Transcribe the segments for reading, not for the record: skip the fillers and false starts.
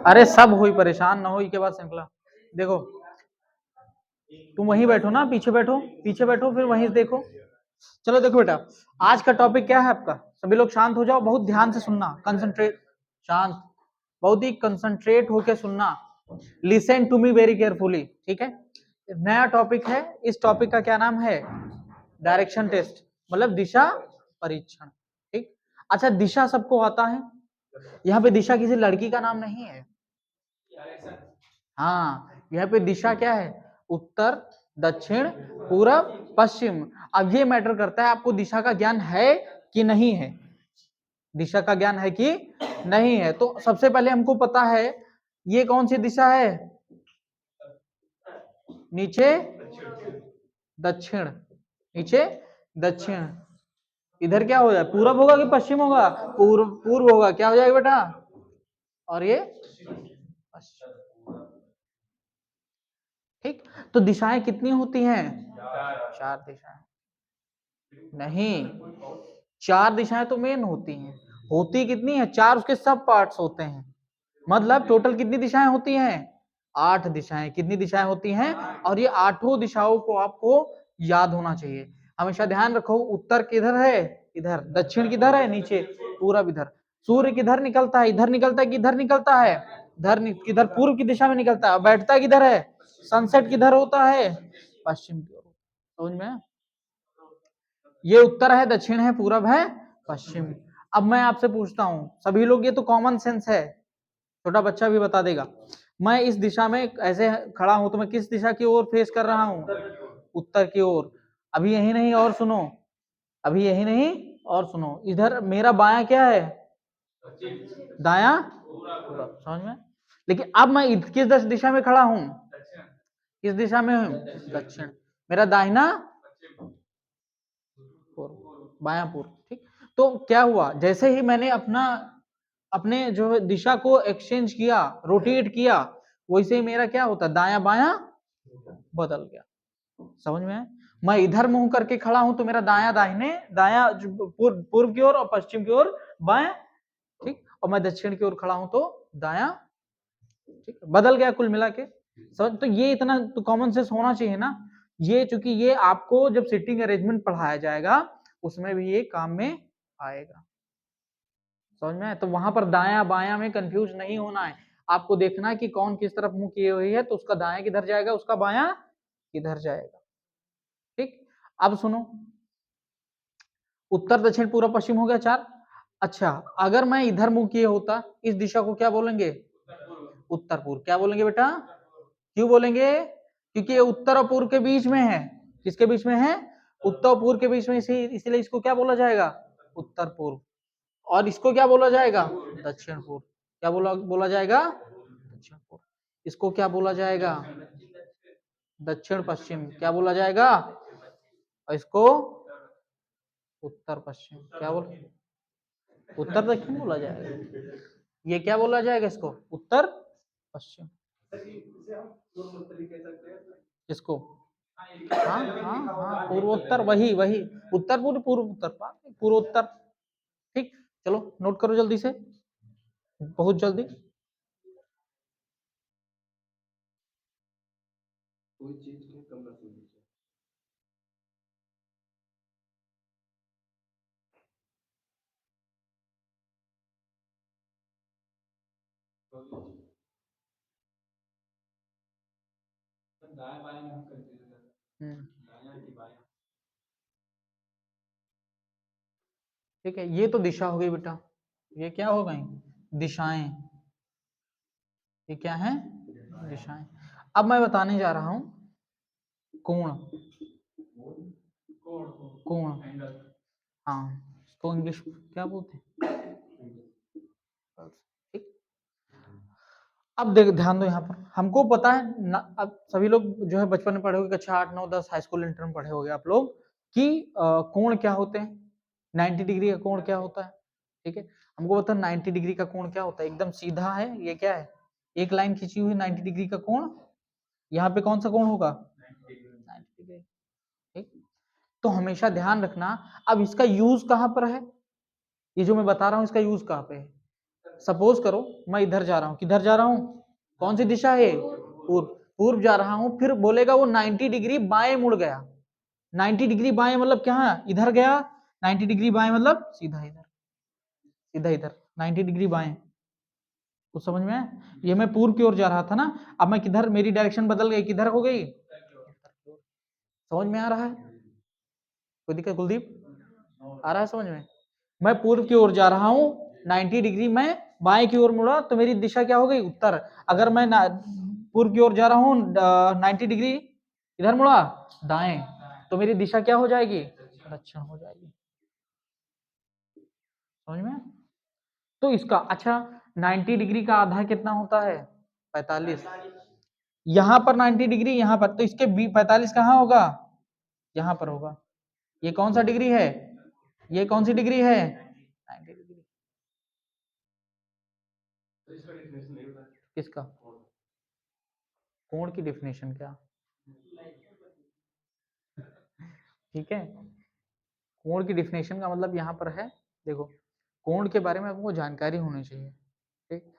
अरे सब हुई, परेशान ना हो के बाद श्रृंखला। देखो तुम वहीं बैठो ना, पीछे बैठो, पीछे बैठो, फिर वहीं देखो। चलो देखो बेटा, आज का टॉपिक क्या है आपका? सभी लोग शांत हो जाओ, बहुत ध्यान से सुनना, कंसंट्रेट, शांत, बहुत ही कंसंट्रेट होके सुनना। Listen to me very carefully, ठीक है? नया टॉपिक है, इस टॉपिक का क्या नाम है? डायरेक्शन टेस्ट, मतलब दिशा परीक्षण, ठीक? अच्छा, दिशा सबको आता है? यहाँ पे दिशा किसी लड़की का नाम नहीं है। हाँ, यहाँ पे दिशा क्या है? उत्तर, दक्षिण, पूरब, पश्चिम। अब ये मैटर करता है आपको दिशा का ज्ञान है कि नहीं है। दिशा का ज्ञान है कि नहीं है। तो सबसे पहले हमको पता है ये कौन सी दिशा है? नीचे दक्षिण, नीचे दक्षिण। इधर क्या हो जाए? पूरब होगा कि पश्चिम होगा? पूर्व, पूर्व होगा। क्या हो जाएगा बेटा? और ये पश्चिम, ठीक? तो दिशाएं कितनी होती हैं? चार दिशाएं नहीं, चार दिशाएं तो मेन होती हैं। होती कितनी है? चार, उसके सब पार्ट्स होते हैं। मतलब टोटल कितनी दिशाएं होती हैं? 8 दिशाएं। कितनी दिशाएं होती हैं? और ये 8 दिशाओं को आपको याद होना चाहिए। हमेशा ध्यान रखो, उत्तर किधर है? इधर। दक्षिण किधर है? नीचे। पूरब इधर। सूर्य किधर निकलता है? इधर निकलता है कि इधर निकलता है? किधर? पूर्व की दिशा में निकलता है। बैठता किधर है? सनसेट किधर होता है? पश्चिम की ओर। समझ में? ये उत्तर है, दक्षिण है, पूरब है, पश्चिम। अब मैं आपसे पूछता हूं, सभी लोग, ये तो कॉमन सेंस है, छोटा बच्चा भी बता देगा। मैं इस दिशा में ऐसे खड़ा हूं तो मैं किस दिशा की ओर फेस कर रहा हूं? उत्तर की ओर। अभी यही नहीं, और सुनो, अभी यही नहीं, और सुनो, इधर मेरा बायां क्या है? दायां पूरब। समझ में? लेकिन अब मैं किस दिशा में खड़ा हूं? किस दिशा में हूं? दक्षिण। मेरा दाहिना पूर्व, बायां पूर्व, ठीक? तो क्या हुआ? जैसे ही मैंने अपने जो दिशा को एक्सचेंज किया, रोटेट किया, वैसे ही मेरा क्या होता? दायां बायां बदल गया। समझ में है? मैं इधर मुंह करके खड़ा हूं तो मेरा दायां दाहिने, दायां पूर्व की ओर और पश्चिम की ओर बायां, ठीक? और मैं दक्षिण की ओर खड़ा हूं तो दायां, ठीक? बदल गया कुल मिला के। समझ? तो ये इतना तो कॉमन सेंस होना चाहिए ना। ये चूंकि ये आपको जब सिटिंग अरेंजमेंट पढ़ाया जाएगा उसमें भी ये काम में आएगा। समझ में? तो वहां पर दायां बायां में कंफ्यूज नहीं होना है। आपको देखना है कि कौन किस तरफ मुंह किए हुई है, तो उसका दायां किधर जाएगा, उसका बायां किधर जाएगा, ठीक? अब सुनो, उत्तर दक्षिण पूर्व पश्चिम हो गया 4। अच्छा, अगर मैं इधर मुंह किए होता, इस दिशा को क्या बोलेंगे? उत्तर पूर्व। क्या बोलेंगे बेटा? क्यों बोलेंगे? क्योंकि ये उत्तर और पूर्व के बीच में है। किसके बीच में है? उत्तर और पूर्व के बीच में, इसलिए इसको क्या बोला जाएगा? उत्तर पूर्व। और इसको क्या बोला जाएगा? दक्षिण पूर्व। क्या बोला बोला जाएगा? दक्षिण पूर्व। इसको क्या बोला जाएगा? दक्षिण पश्चिम। क्या बोला जाएगा? और इसको उत्तर पश्चिम। क्या बोल? उत्तर दक्षिण बोला जाएगा। ये क्या बोला जाएगा? इसको उत्तर पश्चिम। इसको हाँ हाँ हाँ, पूर्वोत्तर। वही वही, उत्तर पूर्व, पूर्व उत्तर, पूर्वोत्तर, ठीक? चलो नोट करो जल्दी से, बहुत जल्दी। कोई चीज के कम ठीक है, ये तो दिशा हो गई बेटा। ये क्या हो गई? दिशाएं। ये क्या है? दिशाएं। अब मैं बताने जा रहा हूं कोण। कोण, हाँ, इसको इंग्लिश क्या बोलते हैं? ठीक। अब देख, ध्यान दो, यहाँ पर हमको पता है ना, अब सभी लोग जो है बचपन में पढ़े होगे, कक्षा 8 9 10 हाई स्कूल इंटर में पढ़े होगे आप लोग कि कोण क्या होते हैं, 90 डिग्री का कोण क्या होता है, ठीक है? हमको पता है 90 डिग्री का कोण क्या होता है, एकदम सीधा है, ये क्या है? एक लाइन खींची हुई 90 डिग्री का कोण। यहाँ पे कौन सा कोण होगा? 90 डिग्री, ठीक? तो हमेशा ध्यान रखना। अब इसका यूज कहां पर है? ये जो मैं बता रहा हूं इसका यूज कहां पे है? सपोज करो मैं इधर जा रहा हूं, किधर जा रहा हूं, कौन सी दिशा है, पूर्व, पूर्व जा रहा हूं, फिर बोलेगा वो 90 डिग्री बाएं मुड़ गया, 90 डिग्री बाएं मतलब क्या, इधर गया, 90 डिग्री बाएं मतलब सीधा इधर, सीधा इधर 90 डिग्री बाएं, कुछ समझ में है? ये मैं पूर्व की ओर जा रहा था ना, अब मैं किधर, मेरी डायरेक्शन बदल गई, किधर हो गई, समझ में आ रहा है? कोई दिक्कत कुलदीप, आ रहा है समझ में? मैं पूर्व की ओर जा रहा हूं, 90 डिग्री मैं बाएं की ओर मुड़ा तो मेरी दिशा क्या हो गई, उत्तर। अगर मैं पूर्व की ओर जा रहा हूं 90 डिग्री इधर मुड़ा दाएं, तो मेरी दिशा क्या हो जाएगी, दक्षिण हो जाएगी। समझ में? तो इसका अच्छा 90 डिग्री का आधा कितना होता है, 45। यहां पर 90 डिग्री यहां पर, तो इसके 45 कहां होगा, यहां पर होगा। ये कौन सा डिग्री है, ये कौन सी डिग्री है, 90 डिग्री। किसका कोण की डेफिनेशन क्या, ठीक है, कोण की डेफिनेशन का मतलब यहाँ पर है, देखो कोण के बारे में आपको जानकारी होनी चाहिए, ठीक,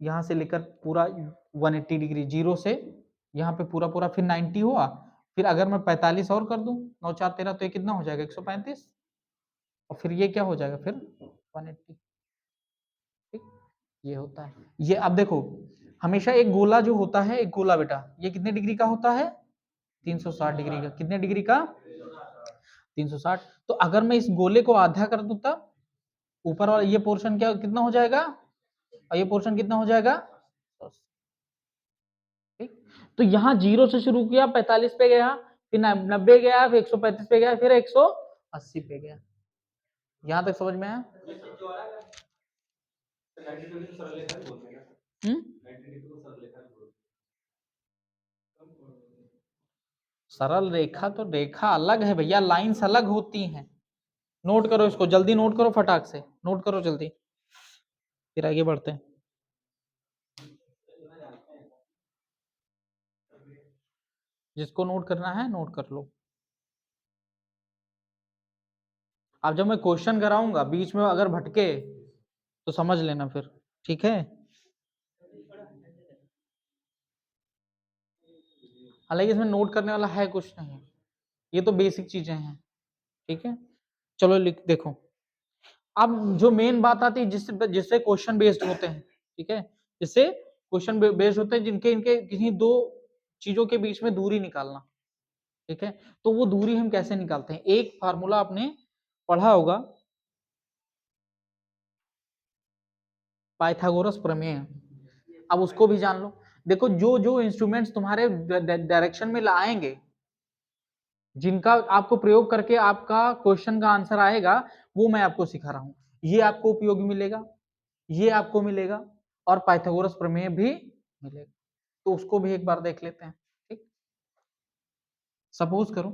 यहाँ से लेकर पूरा 180 डिग्री, जीरो से यहाँ पे पूरा पूरा, फिर 90 हुआ, फिर अगर मैं 45 और कर दूं, 9 4 13, तो ये कितना हो जाएगा 135, और फिर ये क्या हो जाएगा फिर 180, ठीक, ये होता है। ये अब देखो हमेशा एक गोला जो होता है, एक गोला बेटा ये कितने डिग्री का होता है, 360 डिग्री का, कितने डिग्री का, 360। तो अगर मैं इस गोले को आधा कर दूं तब ऊपर वाला ये पोर्शन क्या कितना हो जाएगा, और ये पोर्शन कितना हो जाएगा, ठीक। तो यहाँ जीरो से शुरू किया, 45 पे गया, फिर 90 गया, फिर 135 पे गया, फिर 180 पे गया। यहां तक समझ में आया? सरल रेखा तो रेखा अलग है भैया, लाइंस अलग होती हैं। नोट करो इसको, जल्दी नोट करो, फटाक से नोट करो जल्दी, फिर आगे बढ़ते हैं। जिसको नोट करना है नोट कर लो। अब जब मैं क्वेश्चन कराऊंगा बीच में अगर भटके तो समझ लेना फिर, ठीक है? हालांकि इसमें नोट करने वाला है कुछ नहीं, ये तो बेसिक चीजें हैं, ठीक है? चलो लिख देखो, अब जो मेन बात आती है जिससे जिससे क्वेश्चन बेस्ड होते हैं, ठीक है, जिससे क्वेश्चन बेस्ड होते हैं, जिनके इनके किसी दो चीजों के बीच में दूरी निकालना, ठीक है? तो वो दूरी हम कैसे निकालते हैं, एक फार्मूला आपने पढ़ा होगा, पाइथागोरस प्रमेय, अब उसको भी जान लो। देखो जो जो इंस्ट्रूमेंट्स तुम्हारे डायरेक्शन में लाएंगे, जिनका आपको प्रयोग करके आपका क्वेश्चन का आंसर आएगा, वो मैं आपको सिखा रहा हूं, ये आपको उपयोगी मिलेगा, ये आपको मिलेगा, और पाइथागोरस प्रमेय भी मिलेगा, तो उसको भी एक बार देख लेते हैं, ठीक। सपोज करो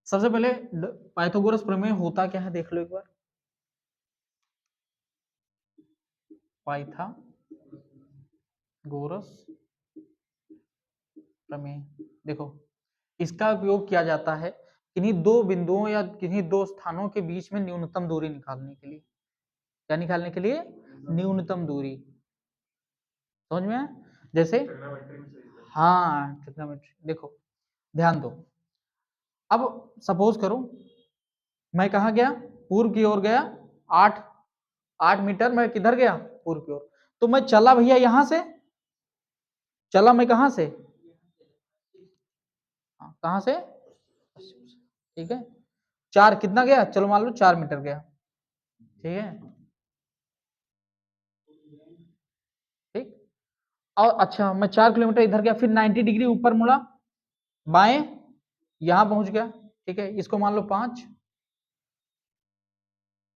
सबसे पहले पाइथागोरस प्रमेय होता क्या है देख लो एक बार, पाइथागोरस प्रमेय, देखो इसका उपयोग किया जाता है किन्हीं दो बिंदुओं या किन्हीं दो स्थानों के बीच में न्यूनतम दूरी निकालने के लिए, क्या निकालने के लिए, न्यूनतम दूरी, समझ में? जैसे हाँ ट्रिग्नोमेट्री, देखो ध्यान दो, अब सपोज करो मैं कहा गया, पूर्व की ओर गया, 8 8 मीटर मैं किधर गया, पूर्व की ओर, तो मैं चला भैया यहां से, चला मैं कहां से, कहां से, ठीक है, 4 कितना गया, चलो मान लो 4 मीटर गया, ठीक है, ठीक। और अच्छा मैं 4 किलोमीटर इधर गया, फिर 90 डिग्री ऊपर मुड़ा बाएं, यहां पहुंच गया, ठीक है, इसको मान लो 5,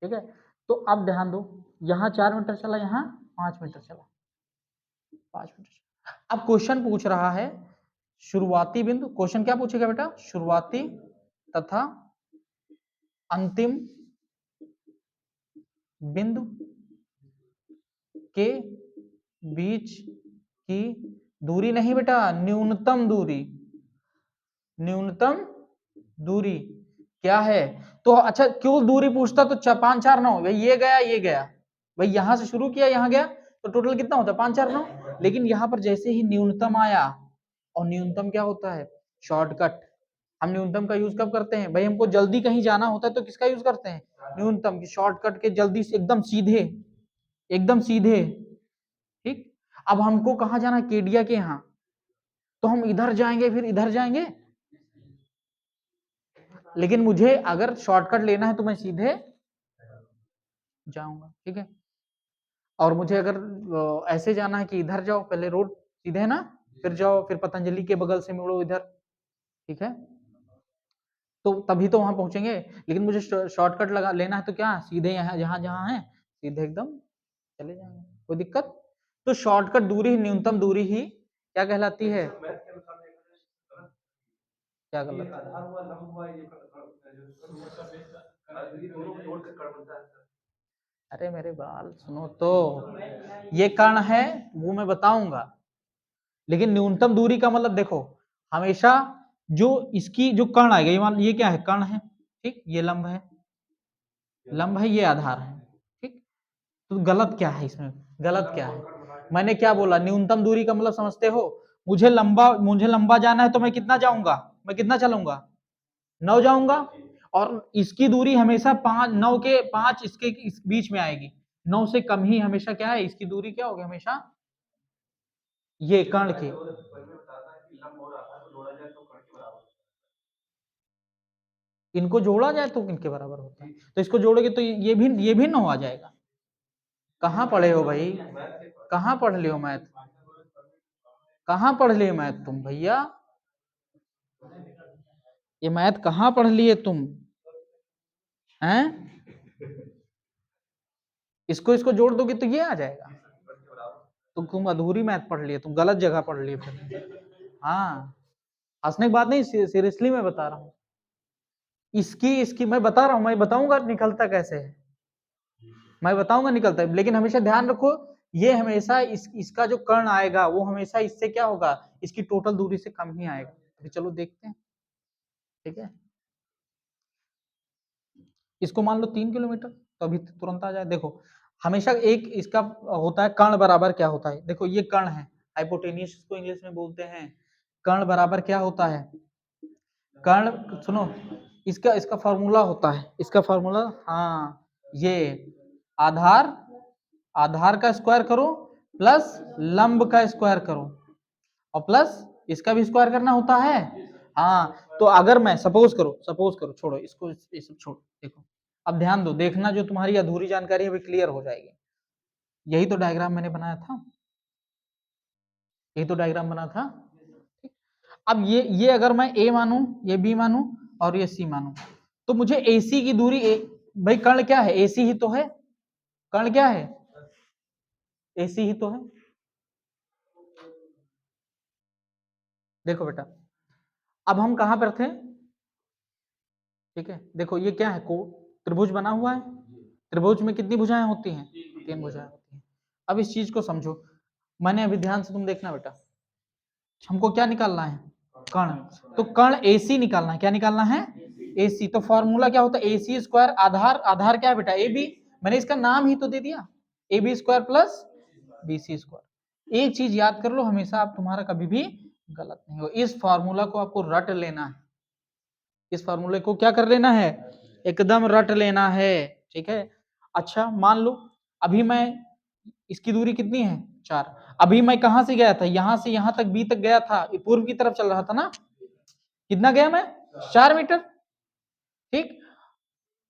ठीक है। तो अब ध्यान दो, यहाँ 4 मीटर चला, यहाँ 5 मीटर चला, 5 मीटर चला। अब क्वेश्चन पूछ रहा है शुरुआती बिंदु, क्वेश्चन क्या पूछेगा बेटा, शुरुआती तथा अंतिम बिंदु के बीच की दूरी, नहीं बेटा न्यूनतम दूरी, न्यूनतम दूरी क्या है, तो अच्छा क्यों दूरी पूछता, तो 5 4 9, ये गया ये गया, भाई यहां से शुरू किया यहां गया तो टोटल कितना होता है 5 4 9। लेकिन यहाँ पर जैसे ही न्यूनतम आया, और न्यूनतम क्या होता है शॉर्टकट। हम न्यूनतम का यूज कब करते हैं भाई, हमको जल्दी कहीं जाना होता है तो किसका यूज करते हैं न्यूनतम की, शॉर्टकट के जल्दी से एकदम सीधे, एकदम सीधे। ठीक, अब हमको कहाँ जाना है केडिया के यहाँ, तो हम इधर जाएंगे फिर इधर जाएंगे, लेकिन मुझे अगर शॉर्टकट लेना है तो मैं सीधे जाऊंगा। ठीक है, और मुझे अगर ऐसे जाना है कि इधर जाओ, पहले रोड सीधे है ना, फिर जाओ फिर पतंजलि के बगल से मुड़ो इधर। ठीक है, तो तभी तो वहां पहुंचेंगे। लेकिन मुझे शॉर्टकट लगा लेना है तो क्या सीधे यहाँ जहां जहां है सीधे एकदम चले जाएंगे, कोई दिक्कत। तो शॉर्टकट दूरी न्यूनतम दूरी ही क्या कहलाती है, क्या गलत है? अरे मेरे बाल सुनो तो, ये कर्ण है वो मैं बताऊंगा, लेकिन न्यूनतम दूरी का मतलब देखो हमेशा जो इसकी जो कर्ण आएगा, ये मान ये क्या है कर्ण है, ठीक, ये लंब है, लंब है, ये आधार है। ठीक, तो गलत क्या है इसमें, गलत क्या है, मैंने क्या बोला न्यूनतम दूरी का मतलब समझते हो, मुझे लंबा जाना है तो मैं कितना जाऊंगा, मैं कितना चलूंगा 9 जाऊंगा, और इसकी दूरी हमेशा 5 9 के 5 इसके इस बीच में आएगी, 9 से कम ही हमेशा क्या है इसकी दूरी क्या होगी हमेशा, ये कर्ण की। इनको जोड़ा जाए तो किनके बराबर होता है, तो इसको जोड़ोगे तो ये भी 9 आ जाएगा। कहाँ पढ़े हो भाई, कहाँ पढ़ लियो मैथ, कहाँ पढ़ लिए मैथ तुम भैया, ये मैथ कहाँ पढ़ लिए तुम हैं, इसको इसको जोड़ दोगे तो ये आ जाएगा, तो तुम अधूरी मैथ पढ़ लिए, तुम गलत जगह पढ़ लिए फिर। हाँ, हंसने की बात नहीं, सीरियसली मैं बता रहा हूँ, इसकी इसकी मैं बता रहा हूँ, मैं बताऊंगा निकलता कैसे है, मैं बताऊंगा निकलता है, लेकिन हमेशा ध्यान रखो ये हमेशा इसका जो कर्ण आएगा वो हमेशा इससे क्या होगा, इसकी टोटल दूरी से कम ही आएगा। तो चलो देखते हैं। ठीक है, इसको मान लो 3 किलोमीटर, तो अभी तुरंत आ जाए। देखो हमेशा एक इसका होता है कर्ण बराबर क्या होता है, देखो ये कर्ण है, हाइपोटेनियस को इंग्लिश में बोलते हैं। कर्ण बराबर क्या होता है, कर्ण सुनो, इसका इसका फॉर्मूला होता है, इसका फॉर्मूला, हाँ ये आधार, आधार का स्क्वायर करो प्लस लंब का स्क्वायर करो, और प्लस इसका भी स्क्वायर करना होता है। हाँ, तो अगर मैं सपोज करो, छोड़ो इसको, ये सब छोड़ो, देखो अब ध्यान दो, देखना जो तुम्हारी अधूरी जानकारी है वो क्लियर हो जाएगी। यही तो डायग्राम मैंने बनाया था, यही तो डायग्राम बना था। अब ये अगर मैं ए मानूं, ये बी मानूं और ये सी मानूं, तो मुझे AC की दूरी भाई कर्ण क्या है AC ही तो है, कर्ण क्या है AC ही तो है। देखो बेटा, अब हम कहां पर थे, ठीक है, देखो ये क्या है त्रिभुज बना हुआ है, त्रिभुज में कितनी भुजाएं होती हैं 3 भुजाएं होती हैं। अब इस चीज को समझो, मैंने अभी ध्यान से तुम देखना बेटा, हमको क्या निकालना है कर्ण, तो कर्ण AC निकालना है, क्या निकालना है AC, तो फॉर्मूला क्या होता है AC स्क्वायर, आधार, आधार क्या है बेटा AB, मैंने इसका नाम ही तो दे दिया, AB square plus BC square. एक चीज याद कर लो हमेशा, आप तुम्हारा कभी भी गलत नहीं हो, इस फॉर्मूला को आपको रट लेना है, इस फॉर्मूले को क्या कर लेना है एकदम रट लेना है। ठीक है, अच्छा मान लो अभी मैं, इसकी दूरी कितनी है 4, अभी मैं कहां से गया था, यहां से यहां तक B तक गया था, पूर्व की तरफ चल रहा था ना, कितना गया मैं 4 मीटर, ठीक,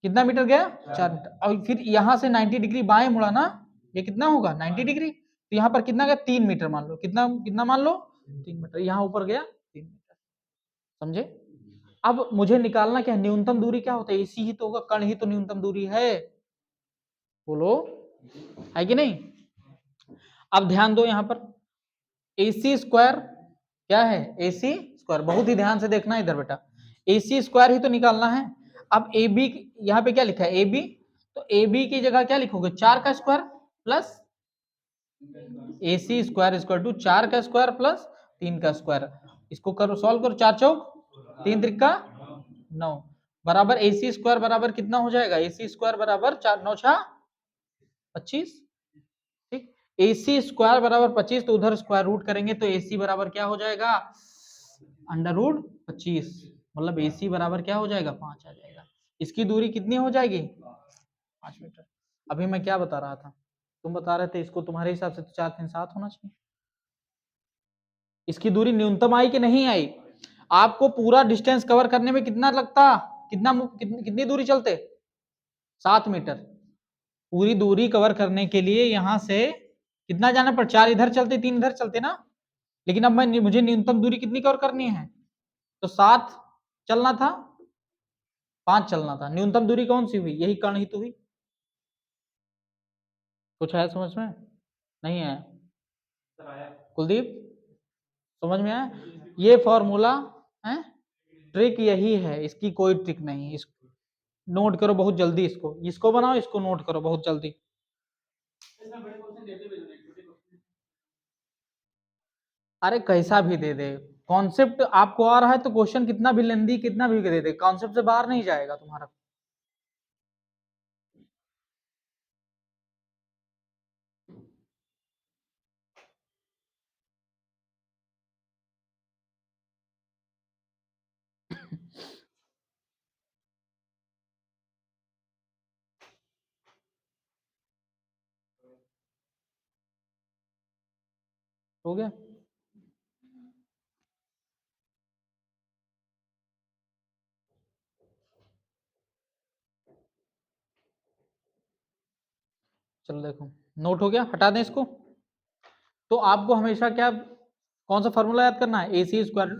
कितना मीटर गया 4 मीटर, और फिर यहां से 90 डिग्री बाएं मुड़ा ना, ये कितना होगा 90 डिग्री, तो यहाँ पर कितना गया 3 मीटर मान लो, कितना कितना मान लो 3 मीटर, यहाँ ऊपर गया 3 मीटर, समझे। अब मुझे निकालना क्या है, न्यूनतम दूरी क्या होता है AC ही तो होगा, कर्ण ही तो न्यूनतम दूरी है, बोलो है कि नहीं। अब ध्यान दो यहाँ पर AC स्क्वायर क्या है, AC स्क्वायर, बहुत ही ध्यान से देखना इधर बेटा, AC स्क्वायर ही तो निकालना है। अब AB यहाँ पे क्या लिखा है AB, तो AB की जगह क्या लिखोगे 4 का square plus AC square equal to 4 का स्क्वायर प्लस 3 का स्क्वायर, इसको करो सॉल्व करो, 4 चौक 3 त्रिका 9 बराबर AC स्क्वायर बराबर कितना हो जाएगा, AC स्क्वायर बराबर 4 9 6 25। ठीक, AC स्क्वायर बराबर 25, तो उधर स्क्वायर रूट करेंगे तो AC बराबर क्या हो जाएगा, √25, मतलब AC बराबर क्या हो जाएगा, 5 आ जाएगा। इसकी दूरी कितनी हो जाएगी, 5 मीटर। अभी मैं क्या बता रहा था, तुम बता रहे थे इसको तुम्हारे हिसाब से तो 4 3 7 होना चाहिए। इसकी दूरी न्यूनतम आई कि नहीं आई, आपको पूरा डिस्टेंस कवर करने में कितना लगता, कितनी दूरी चलते, 7 मीटर। पूरी दूरी कवर करने के लिए यहां से कितना जाना पड़, 4 इधर चलते 3 इधर चलते ना, लेकिन अब मुझे न्यूनतम दूरी कितनी कवर करनी है, तो 7 चलना था, 5 चलना था। न्यूनतम दूरी कौन सी हुई, यही कर्ण ही तो हुई। कुछ है समझ में, नहीं है कुलदीप, समझ में आया, ये फॉर्मूला है, ट्रिक यही है, इसकी कोई ट्रिक नहीं। इस नोट करो बहुत जल्दी, इसको बनाओ, इसको नोट करो बहुत जल्दी। अरे कैसा भी दे दे, कॉन्सेप्ट आपको आ रहा है तो क्वेश्चन कितना भी लेंदी कितना भी दे दे, कॉन्सेप्ट से बाहर नहीं जाएगा तुम्हारा। हो गया, चलो देखो नोट हो गया, हटा दें इसको। तो आपको हमेशा क्या, कौन सा फॉर्मूला याद करना है, AC square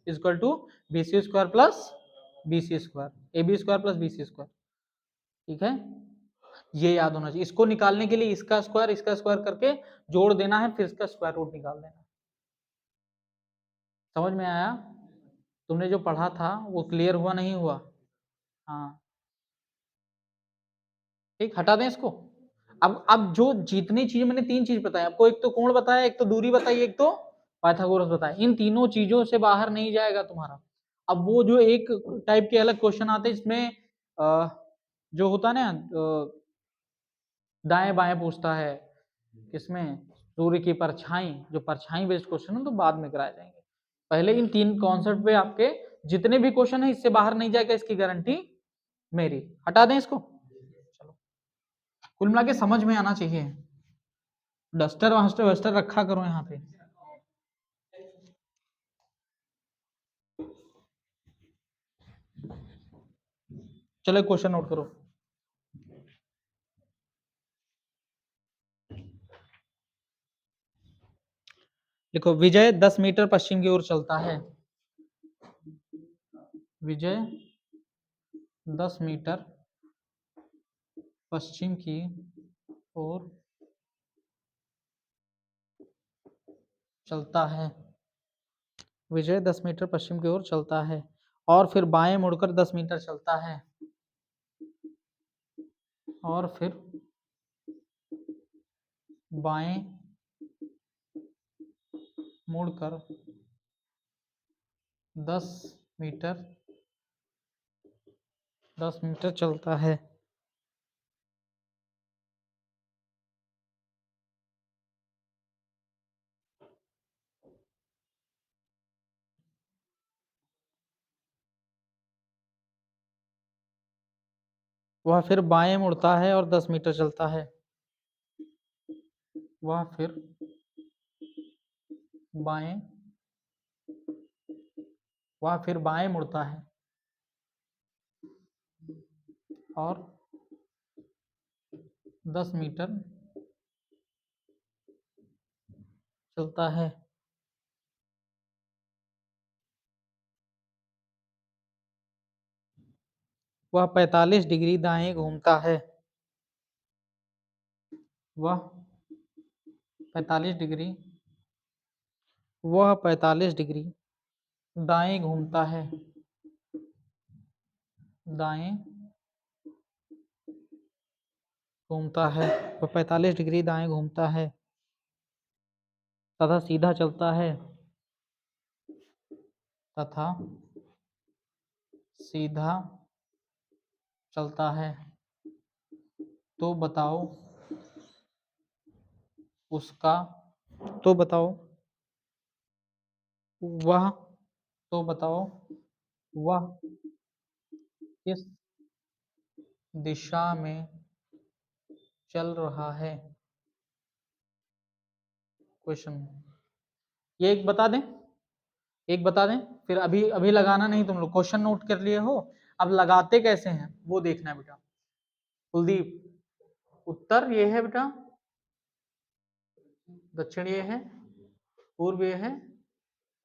equal to BC square plus BC square, AB square plus BC square. ठीक है, ये याद होना चाहिए। इसको निकालने के लिए इसका स्क्वायर करके जोड़ देना है, फिर इसका स्क्वायर रूट निकाल देना। समझ में आया, तुमने जो पढ़ा था वो क्लियर हुआ नहीं हुआ, हाँ ठीक, हटा दें इसको। अब जो जितनी चीज मैंने 3 चीज बताया आपको, एक तो कोण बताया, एक तो दूरी बताई, एक तो पाइथागोरस बताया, इन तीनों चीजों से बाहर नहीं जाएगा तुम्हारा। अब वो जो एक टाइप के अलग क्वेश्चन आते हैं इसमें जो होता है ना, दाएं बाएं पूछता है, किसमें, सूर्य की परछाई, जो परछाई बेस्ड क्वेश्चन है तो बाद में कराए जाएंगे। पहले इन 3 कॉन्सेप्ट पे आपके जितने भी क्वेश्चन है इससे बाहर नहीं जाएगा, इसकी गारंटी मेरी। हटा दें इसको, चलो कुल मिला के समझ में आना चाहिए। डस्टर वस्टर वस्टर रखा करो यहाँ पे। चलो क्वेश्चन नोट करो, देखो विजय 10 मीटर पश्चिम की ओर चलता है, विजय 10 मीटर पश्चिम की ओर चलता है, विजय 10 मीटर पश्चिम की ओर चलता है, और फिर बाएं मुड़कर 10 मीटर चलता है, और फिर बाएं मुड़कर 10 मीटर 10 मीटर चलता है। वह फिर बाएं मुड़ता है और 10 मीटर चलता है, वह फिर बाएं वह फिर बाएं मुड़ता है और 10 मीटर चलता है। वह 45 डिग्री दाएं घूमता है, वह 45 डिग्री वह 45 डिग्री दाएं घूमता है, दाएं घूमता है, वह 45 डिग्री दाएं घूमता है तथा सीधा चलता है, तथा सीधा चलता है। तो बताओ उसका तो बताओ, वह तो बताओ, वह किस दिशा में चल रहा है। क्वेश्चन ये एक बता दें, एक बता दें, फिर अभी अभी लगाना नहीं, तुम लोग क्वेश्चन नोट कर लिए हो, अब लगाते कैसे हैं वो देखना है बेटा। कुलदीप, उत्तर ये है बेटा, दक्षिण ये है, पूर्व ये है,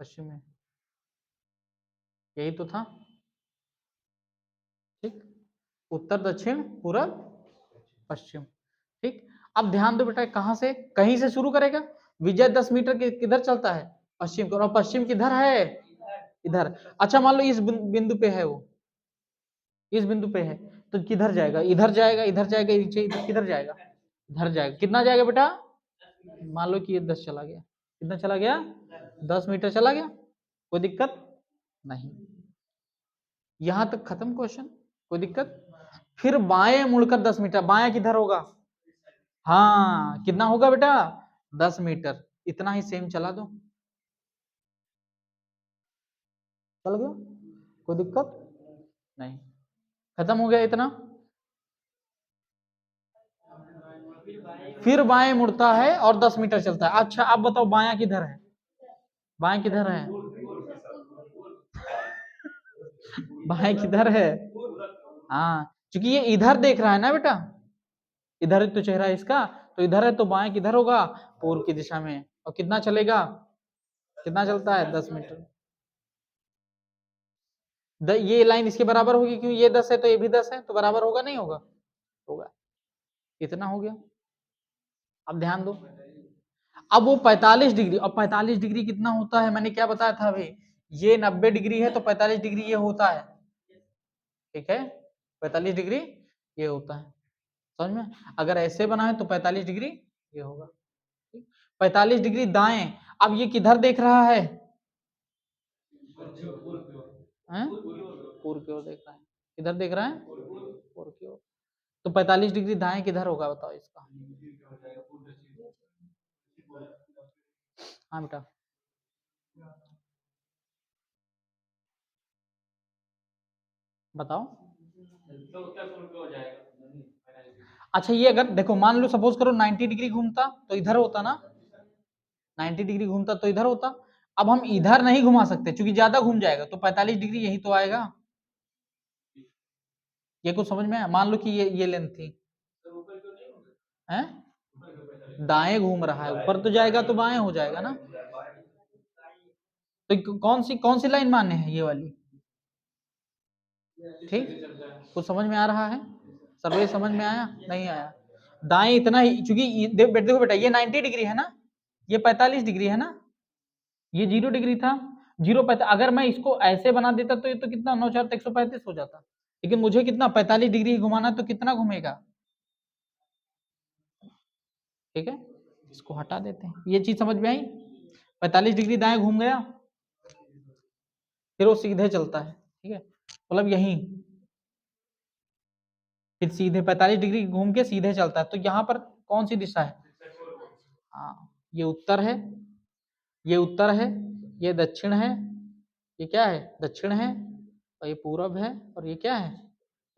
पश्चिम है, यही तो था। ठीक, उत्तर दक्षिण पूर्व पश्चिम। ठीक, अब ध्यान दो बेटा, कहां से, कहीं से शुरू करेगा। विजय 10 मीटर किधर चलता है, पश्चिम को, और पश्चिम किधर है, इधर। अच्छा मान लो इस बिंदु पे है वो, इस बिंदु पे है, तो किधर जाएगा, इधर जाएगा, इधर जाएगा, नीचे इधर, किधर जाएगा, इधर जाएगा। कितना जाएगा बेटा, मान लो कि ये 10 चला गया, कितना चला गया, 10 मीटर चला गया, कोई दिक्कत नहीं। यहां तक खत्म क्वेश्चन, कोई दिक्कत। फिर बाएं मुड़कर 10 मीटर, बाएं किधर होगा, हाँ कितना होगा बेटा, 10 मीटर, इतना ही सेम चला दो, चल गया, कोई दिक्कत नहीं, खत्म हो गया इतना। फिर बाएं मुड़ता है और 10 मीटर चलता है। अच्छा अब बताओ बाया किधर है, बाएं किधर है, बाएं किधर है, हाँ क्योंकि ये इधर देख रहा है ना बेटा, इधर तो चेहरा है इसका, तो इधर है, तो बाएं किधर होगा, पूर्व की दिशा में। और कितना चलेगा, कितना चलता है, 10 मीटर। ये लाइन इसके बराबर होगी, क्यों, ये 10 है तो ये भी 10 है, तो बराबर होगा नहीं होगा, होगा। इतना हो गया। अब ध्यान दो, अब वो 45 डिग्री, और 45 डिग्री कितना होता है, मैंने क्या बताया था अभी, ये 90 डिग्री है तो 45 डिग्री ये होता है, ठीक है, 45 डिग्री ये होता है, समझ में। अगर ऐसे बना है तो 45 डिग्री ये होगा, 45 डिग्री दाएं। अब ये किधर देख रहा है, पूर्व की ओर देख रहा है, किधर देख रहा है, पूर्व की ओर। तो 45 डिग्री दाएं किधर होगा बताओ इसका, हाँ बेटा बताओ। अच्छा ये अगर देखो मान लो सपोज करो 90 डिग्री घूमता तो इधर होता ना, 90 डिग्री घूमता तो इधर होता। अब हम इधर नहीं घुमा सकते क्योंकि ज्यादा घूम जाएगा, तो 45 डिग्री यही तो आएगा। ये कुछ समझ में आया, मान लो कि ये लेंथ थी, हैं, दाएं घूम रहा है, ऊपर तो जाएगा तो बाएं हो जाएगा ना। तो कौन सी लाइन मानने है, ये वाली, ठीक, कुछ समझ में आ रहा है, सर्वे समझ में आया नहीं आया। दाएं इतना ही, क्योंकि देखो बेटा ये 90 डिग्री है ना, ये 45 डिग्री है ना, ये 0 डिग्री था, 0 अगर मैं इसको ऐसे बना देता तो ये तो कितना 9 4 135 हो जाता, लेकिन मुझे कितना 45 डिग्री घुमाना, तो कितना घूमेगा, ठीक है, इसको हटा देते हैं। ये चीज समझ में आई, 45 डिग्री दाएं घूम गया, फिर वो सीधे चलता है, ठीक है, मतलब यही, फिर सीधे 45 डिग्री घूम के सीधे चलता है। तो यहाँ पर कौन सी दिशा है, हाँ ये उत्तर है, ये उत्तर है, ये दक्षिण है, ये क्या है, दक्षिण है, और ये पूरब है, और ये क्या है,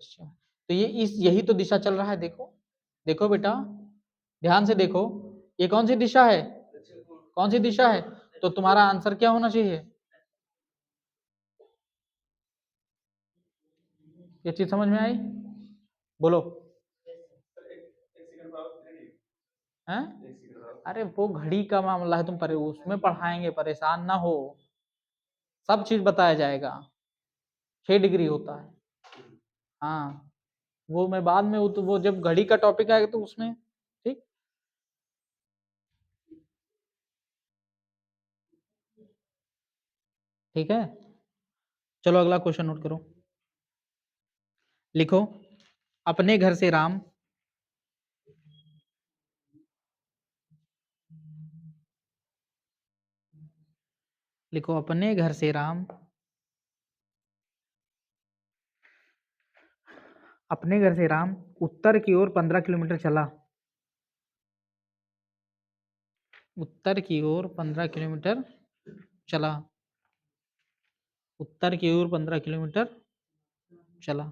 पश्चिम। तो ये इस यही तो दिशा चल रहा है, देखो देखो बेटा, ध्यान से देखो, ये कौन सी दिशा है, कौन सी दिशा है, तो तुम्हारा आंसर क्या होना चाहिए, ये चीज समझ में आई, बोलो, हैं, अरे वो घड़ी का मामला है, तुम उसमें पढ़ाएंगे, परेशान ना हो, सब चीज बताया जाएगा, 6 डिग्री होता है, हाँ वो मैं बाद में, वो जब घड़ी का टॉपिक आएगा तो उसमें, ठीक, ठीक है। चलो अगला क्वेश्चन नोट करो, लिखो, अपने घर से राम, लिखो अपने घर से राम, अपने घर से राम उत्तर की ओर 15 किलोमीटर चला, उत्तर की ओर 15 किलोमीटर चला। उत्तर की ओर 15 किलोमीटर चला।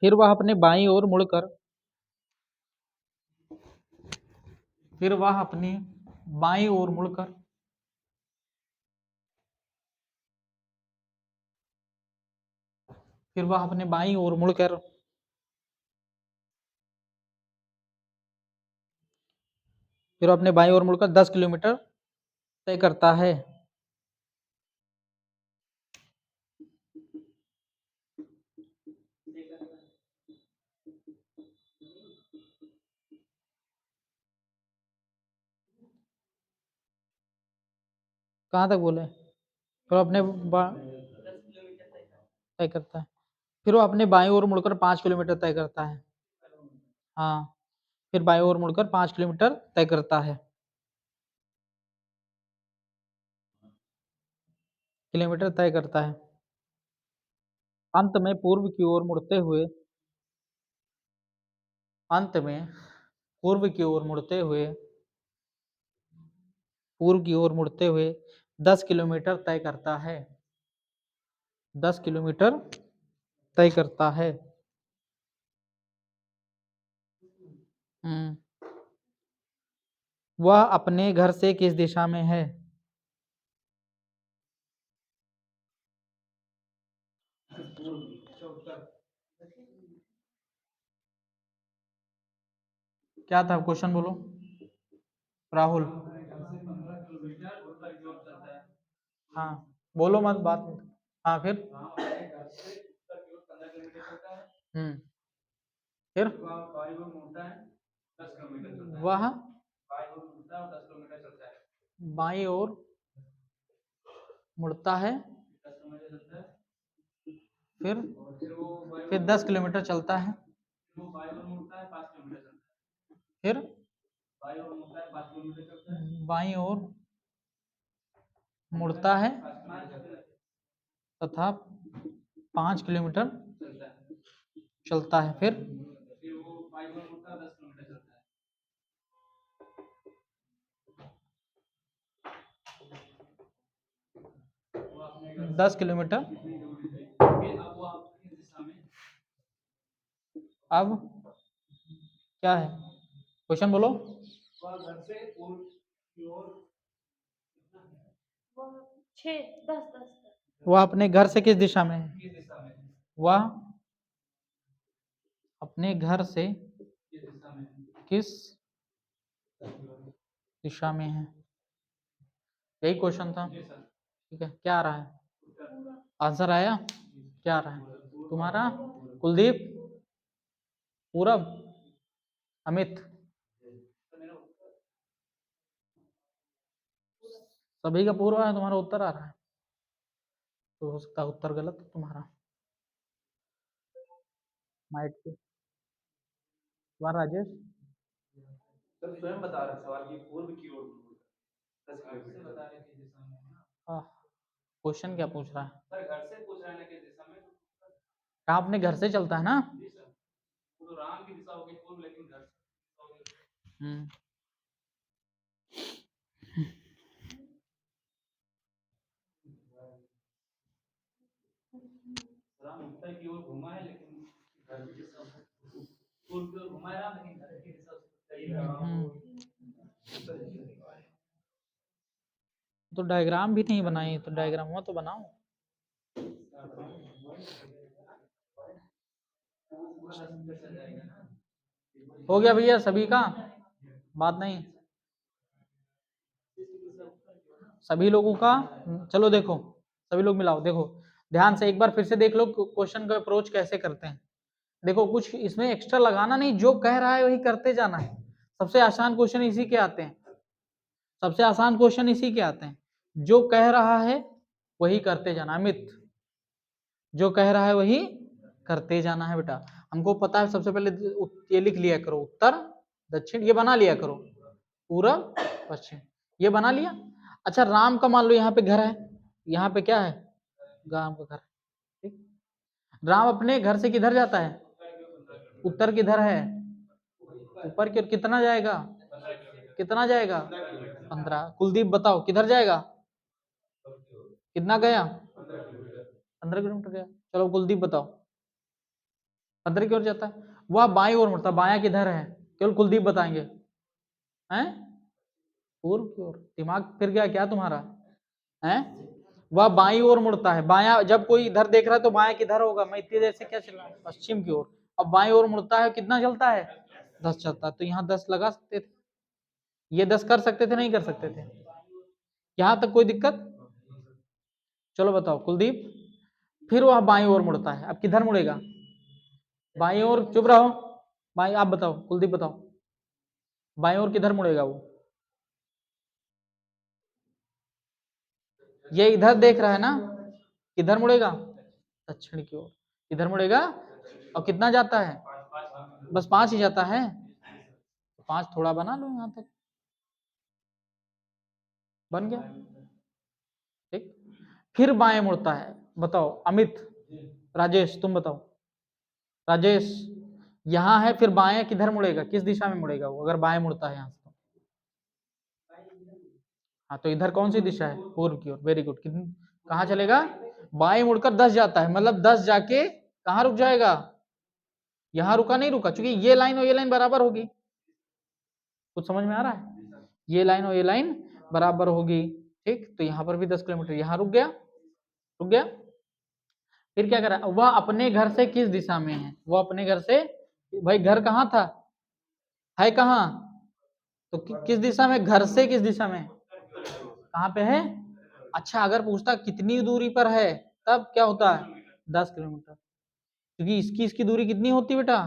फिर वह अपने बाईं ओर मुड़कर फिर वह अपनी बाईं ओर मुड़कर फिर वह अपने बाईं ओर मुड़कर 10 किलोमीटर तय करता है। कहाँ तक बोले? फिर अपने तय करता है। फिर वो अपने बाईं ओर मुड़कर 5 किलोमीटर तय करता है। हाँ, फिर बाईं ओर मुड़कर 5 किलोमीटर तय करता है। किलोमीटर तय करता है। अंत में पूर्व की ओर मुड़ते हुए अंत में पूर्व की ओर मुड़ते हुए पूर्व की ओर मुड़ते हुए 10 किलोमीटर तय करता है। 10 किलोमीटर तय करता है। वह अपने घर से किस दिशा में है? क्या था क्वेश्चन? बोलो राहुल। हाँ, बोलो मत बात मत। हाँ, फिर फिर वह बाईं ओर मुड़ता है। फिर 10 किलोमीटर चलता है। फिर बाईं ओर मुड़ता है तथा 5 किलोमीटर चलता है। फिर 10 किलोमीटर अब क्या है क्वेश्चन? बोलो। वह अपने घर से किस दिशा में है? वह अपने घर से किस दिशा में है? यही क्वेश्चन था। ठीक है, क्या आ रहा है? आंसर आया? क्या आ रहा है तुम्हारा? कुलदीप, पूरब, अमित, सभी का पूर्व है। तुम्हारा उत्तर आ रहा है तो हो सकता है उत्तर गलत है तुम्हारा। माइट पे तुम्हारा राजेश सर स्वयं बता रहे सवाल की पूर्व की ओर 10 किलोमीटर। क्वेश्चन क्या पूछ रहा है? सर घर से पूछ रहा है ना किस दिशा में। कहाँ अपने घर से चलता है ना? तो राम की दिशा होगी पूर्व, लेकिन घर से राम उत्तर की ओर घुमा है, लेकिन घर की दिशा पूर्व की ओर घुमा है राम, लेकिन घर की दिशा तो डायग्राम भी नहीं बनाई, तो डायग्राम हुआ तो बनाओ। हो गया भैया सभी का? बात नहीं सभी लोगों का? चलो देखो, सभी लोग मिलाओ, देखो ध्यान से एक बार फिर से देख लो क्वेश्चन का अप्रोच कैसे करते हैं। देखो कुछ इसमें एक्स्ट्रा लगाना नहीं, जो कह रहा है वही करते जाना है। सबसे आसान क्वेश्चन इसी के आते हैं। सबसे आसान क्वेश्चन इसी के आते हैं। जो कह रहा है वही करते जाना। अमित, जो कह रहा है वही करते जाना है बेटा। हमको पता है, सबसे पहले ये लिख लिया करो, उत्तर दक्षिण ये बना लिया करो, पूरब पश्चिम ये बना लिया। अच्छा, राम का मान लो यहाँ पे घर है, यहाँ पे क्या है? गांव का घर। ठीक, राम अपने घर से किधर जाता है? उत्तर किधर है? ऊपर की ओर। कितना जाएगा? कितना जाएगा? 15। कुलदीप बताओ किधर जाएगा? कितना गया? 15 किलोमीटर गया। चलो कुलदीप बताओ। 15 की ओर जाता है। वह बाईं ओर मुड़ता है। बायां किधर है? केवल कुलदीप बताएंगे। हैं? पूर्व की ओर। दिमाग फिर गया क्या तुम्हारा? हैं? वह बाईं ओर मुड़ता है। बायां, जब कोई इधर देख रहा है तो बायां किधर होगा? मैं इतनी देर से क्या चल रहा है? पश्चिम की ओर। अब बाईं ओर मुड़ता है, कितना चलता है? 10 चलता है। तो यहाँ 10 लगा सकते थे। ये 10 कर सकते थे, नहीं कर सकते थे? यहां तक कोई दिक्कत? चलो बताओ कुलदीप। फिर वह बाईं ओर मुड़ता है। अब किधर मुड़ेगा? बाईं ओर। चुप रहो। बाईं, आप बताओ कुलदीप बताओ, बाईं ओर किधर मुड़ेगा वो? ये इधर देख रहा है ना, किधर मुड़ेगा? दक्षिण की ओर। इधर मुड़ेगा। और कितना जाता है? बस 5 ही जाता है। 5 थोड़ा बना लो यहां तक। बन गया। ठीक। फिर बाएं मुड़ता है। बताओ अमित, राजेश तुम बताओ। राजेश, यहां है, फिर बाएं किधर मुड़ेगा? किस दिशा में मुड़ेगा वो अगर बाएं मुड़ता है यहां से? हाँ, तो इधर कौन सी दिशा है? पूर्व की ओर। Very good. कहाँ चलेगा? बाएं मुड़कर 10 जाता है, मतलब 10 जाके कहाँ रुक जाएगा? यहां रुका नहीं, रुका, क्योंकि ये लाइन और ये लाइन बराबर होगी। कुछ समझ में आ रहा है? ये लाइन और ये लाइन बराबर होगी। ठीक, तो यहाँ पर भी 10 किलोमीटर। यहाँ रुक गया, रुक गया। फिर क्या करा? वह अपने घर से किस दिशा में है? वह अपने घर से, भाई घर कहाँ था? है कहाँ? तो किस दिशा में? घर से किस दिशा में? कहाँ पे है? अच्छा, अगर पूछता कितनी दूरी पर है, तब क्या होता है? 10 किलोमीटर। क्योंकि इसकी इसकी दूरी कितनी होती बेटा?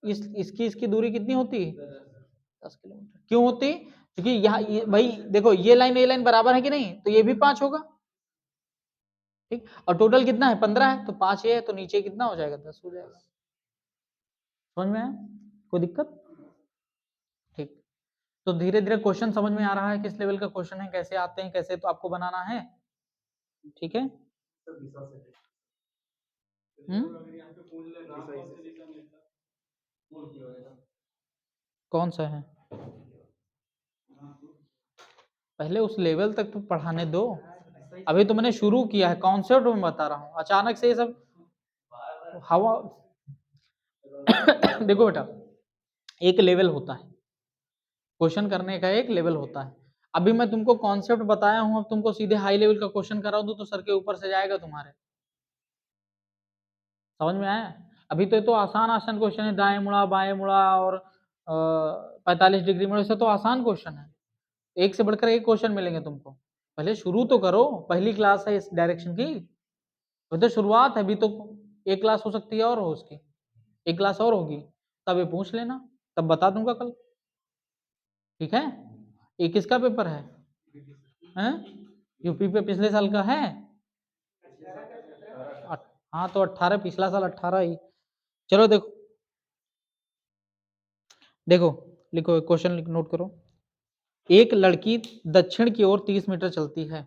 इसकी इसकी दूरी कितनी होती? 10 किलोमीटर। क्यों होती? क्योंकि यहाँ भाई देखो, ये लाइन बराबर है कि नहीं? तो ये भी 5 होगा। ठीक, और टोटल कितना है? 15 है, तो 5 ये है, तो नीचे कितना हो जाएगा? 10 हो जाएगा। समझ में आया? कोई दिक्कत? ठीक। तो धीरे धीरे क्वेश्चन समझ में आ रहा है किस लेवल का क्वेश्चन है, कैसे आते हैं, कैसे तो आपको बनाना है। ठीक है। कौन सा है? पहले उस लेवल तक तो पढ़ाने दो। अभी तो मैंने शुरू किया है, कॉन्सेप्ट में बता रहा हूँ। अचानक से ये सब हवा देखो बेटा, एक लेवल होता है क्वेश्चन करने का, एक लेवल होता है। अभी मैं तुमको कॉन्सेप्ट बताया हूँ, अब तुमको सीधे हाई लेवल का क्वेश्चन करा दूं तो सर के ऊपर से जाएगा तुम्हारे। समझ में आया? अभी तो ये तो आसान आसान क्वेश्चन है, दाएं मुड़ा बाएं मुड़ा और 45 डिग्री मुड़े, से तो आसान क्वेश्चन है। एक से बढ़कर एक क्वेश्चन मिलेंगे तुमको। पहले शुरू तो करो, पहली क्लास है इस डायरेक्शन की, तो शुरुआत है। अभी तो एक क्लास हो सकती है और हो उसकी, एक क्लास और होगी, तब ये पूछ लेना, तब बता दूंगा कल। ठीक है। ये किसका पेपर है? हैं? यूपी पे पिछले साल का है। हाँ, तो 18, पिछला साल 18 ही। चलो देखो, देखो लिखो, क्वेश्चन नोट करो। एक लड़की दक्षिण की ओर 30 मीटर चलती है।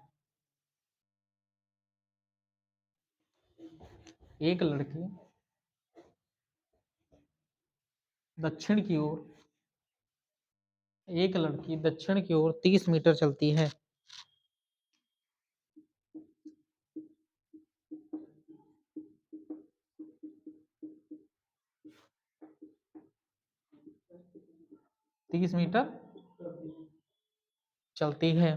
एक लड़की दक्षिण की ओर, एक लड़की दक्षिण की ओर 30 मीटर चलती है। तीस मीटर चलती है।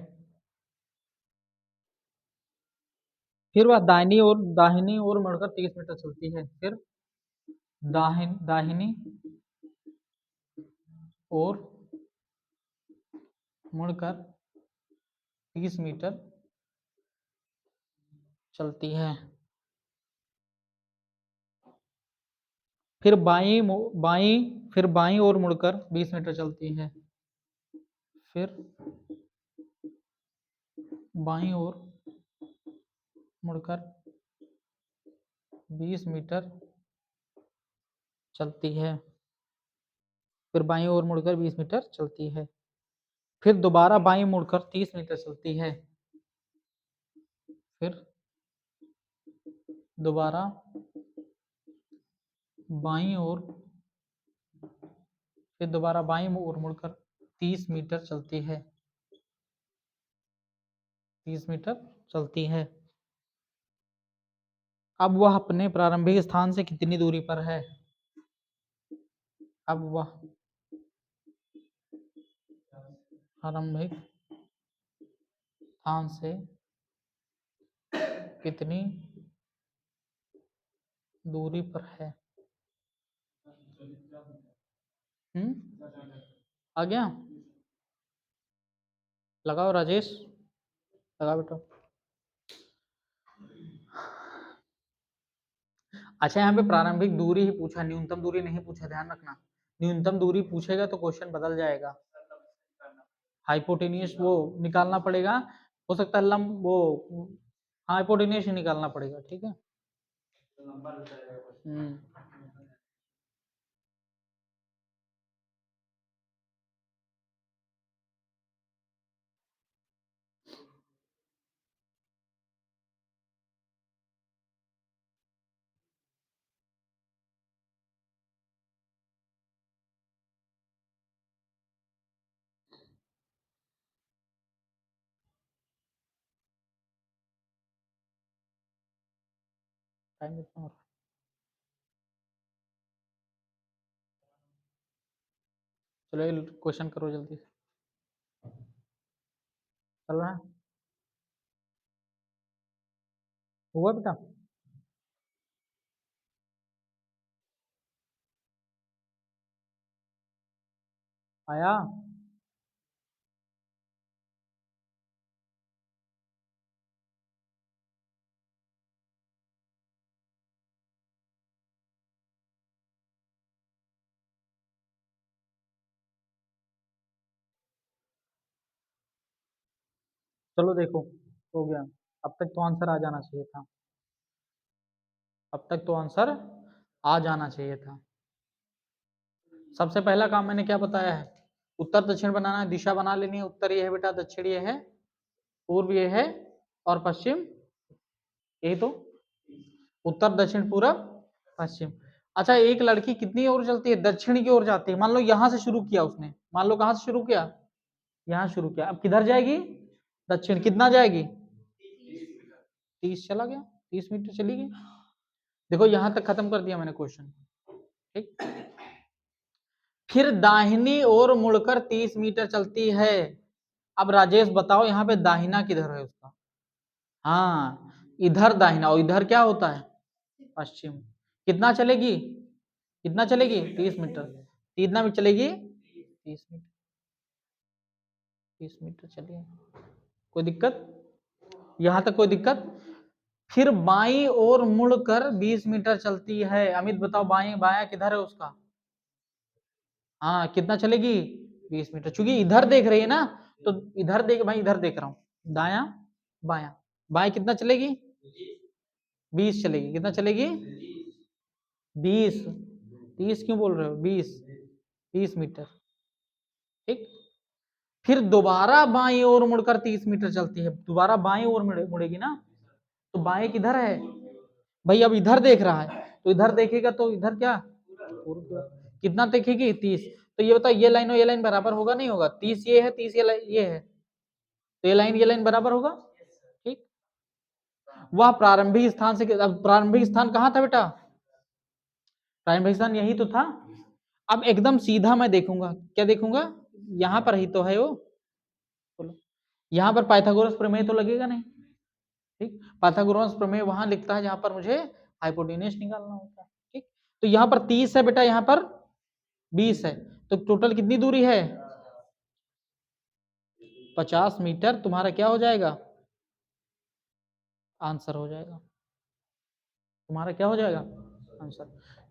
फिर वह दाहिनी ओर मुड़कर 30 मीटर चलती है। फिर दाहिनी ओर मुड़कर 30 मीटर चलती है। फिर फिर बाईं ओर मुड़कर 20 मीटर चलती है। फिर बाईं ओर मुड़कर 20 मीटर चलती है। फिर बाईं ओर मुड़कर 20 मीटर चलती है। फिर दोबारा बाईं मुड़कर 30 मीटर चलती है। फिर दोबारा बाईं ओर फिर दोबारा बाईं ओर मुड़कर 30 मीटर चलती है, 30 मीटर चलती है। अब वह अपने प्रारंभिक स्थान से कितनी दूरी पर है? अब वह प्रारंभिक स्थान से कितनी दूरी पर है? आ गया? लगाओ राजेश, लगा बेटा। अच्छा, यहाँ पे प्रारंभिक दूरी ही पूछा, न्यूनतम दूरी नहीं पूछा, ध्यान रखना। न्यूनतम दूरी पूछेगा तो क्वेश्चन बदल जाएगा। हाइपोटेनियस वो निकालना पड़ेगा, हो सकता है लंब वो हाइपोटेनियस ही निकालना पड़ेगा, ठीक है। टाइम कितना हो रहा है? चलो क्वेश्चन करो जल्दी से, चल रहा है? हुआ बेटा? आया? चलो देखो, हो गया। अब तक तो आंसर आ जाना चाहिए था, अब तक तो आंसर आ जाना चाहिए था। सबसे पहला काम मैंने क्या बताया है? उत्तर दक्षिण बनाना है, दिशा बना लेनी है। उत्तर ये है बेटा, दक्षिण ये है, पूर्व ये है, और पश्चिम यही तो। उत्तर दक्षिण पूर्व पश्चिम। अच्छा, एक लड़की कितनी ओर चलती है? दक्षिण की ओर जाती है। मान लो यहां से शुरू किया उसने, मान लो कहां से शुरू किया? यहां शुरू किया। अब किधर जाएगी? दक्षिण। कितना जाएगी? 30 चला गया, 30 मीटर चली गई। देखो यहां तक खत्म कर दिया मैंने क्वेश्चन, ठीक। फिर दाहिनी ओर मुड़कर 30 मीटर चलती है। अब राजेश बताओ यहाँ पे दाहिना किधर है उसका? हाँ, इधर दाहिना, और इधर क्या होता है? पश्चिम। कितना चलेगी? कितना चलेगी? 30 मीटर। कितना में चलेगी? 30 मीटर। 30 मीटर चलिए, कोई दिक्कत? यहां तक कोई दिक्कत? फिर बाईं ओर मुड़कर 20 मीटर चलती है। अमित बताओ बाएं बाया किधर है उसका? हाँ, कितना चलेगी? 20 मीटर। चूंकि इधर देख रही है ना, तो इधर देख, भाई इधर देख रहा हूं, दाया बाया। बाएं कितना चलेगी? 20 चलेगी। कितना चलेगी? 20। 30 क्यों बोल रहे हो? 20 मीटर, ठीक। फिर दोबारा बाईं ओर मुड़कर 30 मीटर चलती है। दोबारा बाईं ओर मुड़ेगी ना, तो बाएं किधर है भाई? अब इधर देख रहा है, तो इधर देखेगा तो इधर क्या? कितना देखेगी? 30। तो ये बताओ, ये लाइन और ये लाइन बराबर होगा नहीं होगा? 30 ये है, 30 ये है, तो ये लाइन बराबर होगा, ठीक। वह प्रारंभिक स्थान से, अब प्रारंभिक स्थान कहाँ था बेटा? प्रारंभिक स्थान यही तो था। अब एकदम सीधा मैं देखूंगा, क्या देखूंगा? यहाँ पर ही तो है वो, बोलो। यहाँ पर पाइथागोरस प्रमेय तो लगेगा नहीं, ठीक। पाइथागोरस प्रमेय वहां लिखता है जहां पर मुझे हाइपोटेन्यूस निकालना होता है, ठीक। तो यहाँ पर 30 है बेटा, यहाँ पर 20 है, तो टोटल कितनी दूरी है? 50 मीटर तुम्हारा क्या हो जाएगा? आंसर हो जाएगा। तुम्हारा क्या हो जाएगा? आंसर।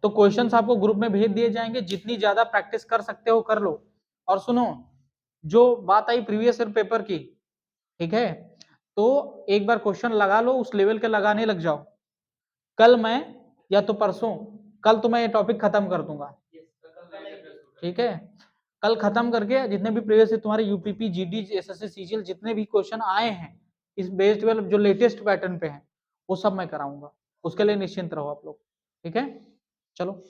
तो क्वेश्चंस आपको ग्रुप में भेज दिए जाएंगे, जितनी ज्यादा प्रैक्टिस कर सकते हो कर लो। और सुनो, जो बात आई प्रीवियस ईयर पेपर की, ठीक है, तो एक बार क्वेश्चन लगा लो, उस लेवल के लगाने लग जाओ। कल मैं, या तो परसों, कल तो मैं ये टॉपिक खत्म कर दूंगा, ठीक है। कल खत्म करके जितने भी प्रीवियस तुम्हारे यूपीपी, जीडी, एसएससी, सीजीएल जितने भी क्वेश्चन आए हैं इस बेस्ड जो लेटेस्ट पैटर्न पे हैं, वो सब मैं कराऊंगा। उसके लिए निश्चिंत रहो आप लोग, ठीक है। चलो।